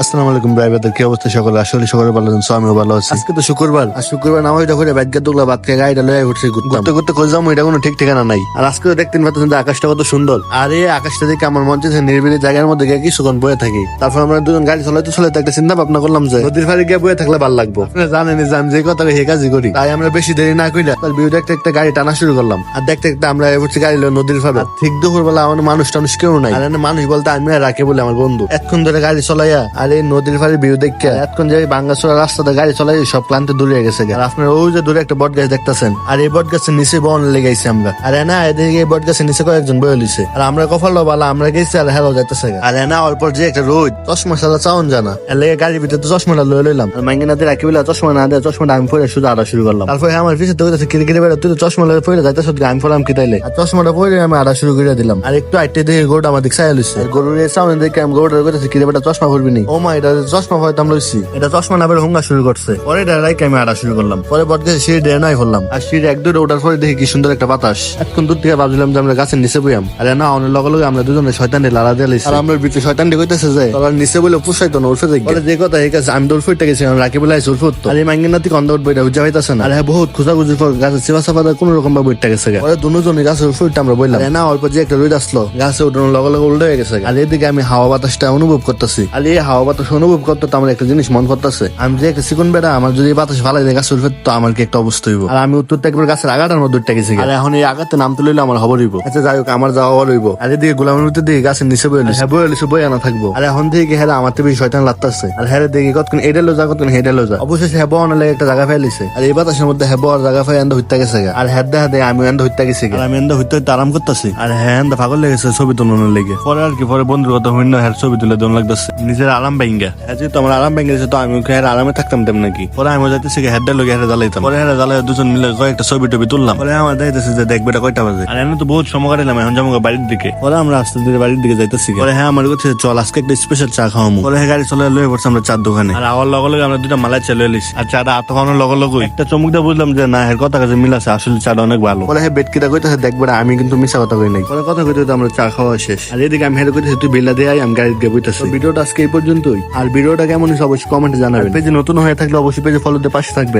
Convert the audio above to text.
আসসালামু আলাইকুম ভাই ব্রাদার, কি অবস্থা সকলে? আসলে সকলে ভালো আছেন, আমিও ভালো আছি। আজকে তো শুক্রবার, আর শুক্রবার নামাজ করে ব্যাগকে দুগলা বাদ খেয়ে গাড়িটা লয়ে ঘুরতে ঘুরতে খোঁজ যাবো, এটা কোনো ঠিক ঠিকানা নাই। আর আজকে তো দেখতেন পাচ্ছেন যে আকাশটা কত সুন্দর। আর এই আকাশটা দেখে আমার মন চাইছে নিরিবিলি জায়গার মধ্যে গিয়ে কিছুক্ষণ বয়ে থাকি। তারপর আমরা দুজন গাড়ি চলাইতে একটা চিন্তা ভাবনা করলাম যে নদীর পাড়ে গিয়ে বয়ে থাকলে ভালো লাগবো। আপনারা জানেন যে আমি যে কথা হে কাজই করি, তাই আমরা বেশি দেরি না কইরা তার ভিউ দেখতে একটা গাড়ি টানা শুরু করলাম। আর দেখতে আমরা উঠছি গাড়ি লয়ে নদীর পাড়ে। ঠিক দুপুর বেলা আমার মানুষ টানুষ কেউ নাই। আর মানুষ বলতে আমি রাখে বলে আমার বন্ধু এতক্ষণ ধরে গাড়ি চলাইয়া আর এই নদীর পাড়ে ভিউ দেখে এতক্ষণ যে বাঙ্গাসোরা রাস্তাতে গাড়ি চলাই সব ক্লান্তি দূরে গেছে। আর আপনার ওই যে দূরে একটা বট গাছ দেখতেছেন, আর এই বট গাছের নিচে বন লেগেছি আমরা। আর না এদিকে এই বট গাছের নিচে কয়েকজন বয়ে লিছে। আর আমরা কফালো বালা আমরা গেছি আর হেলো যাইতেছে। আর না অল্প যে একটা রোদ চশমা সাদা চাউন জানা এর লেগে গাড়ির ভিতরে তো চশমাটা লয়ে লইলাম। আর মাইঙ্গি নাতে রাখি বলে চশমা না দেয়, চশমাটা আমি পরে শুধু আড়া শুরু করলাম। তারপরে আমার পিছিয়ে দৌড়াতে কিরে বেড়া, তুই তো চশমা লয়ে পরে যাইতেছ, আমি পড়লাম কি তাইলে। আর চশমাটা পরে আমি আড়া শুরু করে দিলাম। আর একটু আইটে দেখে গরুটা আমার দিকে চাইয়া লইছে। গরুর চাউন দেখে আমি গরুটা কইতেছি কিরে বেটা চশমা পরবি নি? ও মা, এটা চশমা হয়তো আমি লইছি। এটা চশমা না বের হুঙ্গা শুরু করছে। পরে ডাইরেক্ট আমি আড়া শুরু করলাম। পরে বট গাছে সিঁড়ি ডে নাই হলাম। আর সিঁড়ি এক দূরে ওঠার পরে দেখি কি সুন্দর একটা বাতাস। এতক্ষণ দূর থেকে ভাবছিলাম যে আমরা গাছের নিচে বইয়াম। আর না অনেক লগে লগে আমরা দুজনে শয়তানটি লাড়া দিয়ে লাইছি। আর আমরা ভিতরে শয়তানটি কইতেছে যে তোর নিচে বলে পুষাইতো না, উঠে দেখি যে কথা এই কাছে আমি দৌড় ফুটতে গেছি, রাখি বলে আইসি উঠফুট। আর এই মাঙ্গি নাতি কন্দা উঠবো উঠা হইতাছে না। আর হ্যাঁ বহুত খোঁজাখুঁজির পর গাছের চেপা চাপা কোন রকম ভাবে উঠতে গেছে। পরে দুজনে গাছের ফুটতে আমরা বললাম না অল্প যে একটা রোদ আসলো, গাছে উঠানোর লগে লগে উল্টে হয়ে গেছে। আর এদিকে আমি হাওয়া বাতাসটা অনুভব করতেছি। আর এই হাওয়া বাতাস অনুভব করতে আমার একটা জিনিস মন করতেছে, আমি যে একটা চিকন বেড়া আমার যদি বাতাস ফালাই দেয় গাছ উঠবে তো আমার কি একটা অবস্থা হইব। আর আমি উত্তরটা একবার গাছের আগাটার মধ্যে উঠতে গেছি। আর এখন এই আগাতে নামতে লইলে আমার খবর হইব। আচ্ছা যাই হোক, আমার যাওয়া হইব। আর এদিকে গোলামের ভিতরে দিকে গাছের নিচে বয়ে বয়ে আনা থাকবো। আর এখন থেকে হেরা আমার থেকে শয়তান লাগতেছে। আর হেরে দেখি কতক্ষণ এটা লো যা কতক্ষণ হেঁটে লো যা। অবশেষে হেবো অনেক একটা জায়গা ফেলিছে। আর এই বাতাসের মধ্যে হেবো আর জায়গা ফেলে এন্দা হইতে গেছে। আর হেদ দেখা দেয় আমি এন্দা হইতে গেছি। আর আমি এন্দা হইতে হইতে আরাম করতেছি। আর হ্যাঁ এন্দা পাগল লেগেছে ছবি তুলনের লেগে। পরে আর কি পরে বন্ধুর কথা হইন্য হ্যাঁ ছবি তুলে দোন লাগতেছে নিজের আরাম ব্যাঙ্গা। হ্যাঁ যেহেতু আমার আরাম ব্যাঙ্গে গেছে তো আমি ওকে আরামে থাকতাম তেমন নাকি। পরে আমি যাইতেছি হেডটা লোক হেরে জ্বালাইতাম। পরে হেরে জ্বালাই দুজন মিলে কয়েকটা ছবি টবি তুললাম। পরে আমার যাইতেছে যে দেখবে এটা কয়টা বাজে। আর এনে তো বহুত সময় কাটাইলাম, এখন যাবো বাড়ির দিকে। পরে আমরা আস্তে ধীরে বাড়ির দিকে যাইতেছি। পরে হ্যাঁ আমার কাছে চল আজকে একটা স্পেশাল চা খাওয়াবো। পরে গাড়ি চলে লয়ে পড়ছে আমরা চার দোকানে। আর আমার লগে লগে আমরা দুটা মালাই চা লয়ে লিস। আর চাটা আত খাওয়ানোর লগে লগে একটা চমুক দিয়ে বুঝলাম যে না এর কথা কাছে মিল আছে, আসলে চাটা অনেক ভালো। পরে হ্যাঁ বেটকিটা কইতেছে দেখবে আমি কিন্তু মিশা কথা কই নাই। পরে কথা কইতে আমরা চা খাওয়া শেষ। আর এদিকে আমি হেরে কইতেছি তুই বিল্লা দিয়ে আমি গাড়ি দিয়ে বইতেছি। ভিডিওটা আজকে এই পর্যন্তই। আর ভিডিওটা কেমন হয়েছে অবশ্যই কমেন্টে জানাবেন। পেজে নতুন হয়ে থাকলে অবশ্যই পেজে ফলো দিয়ে পাশে থাকবেন।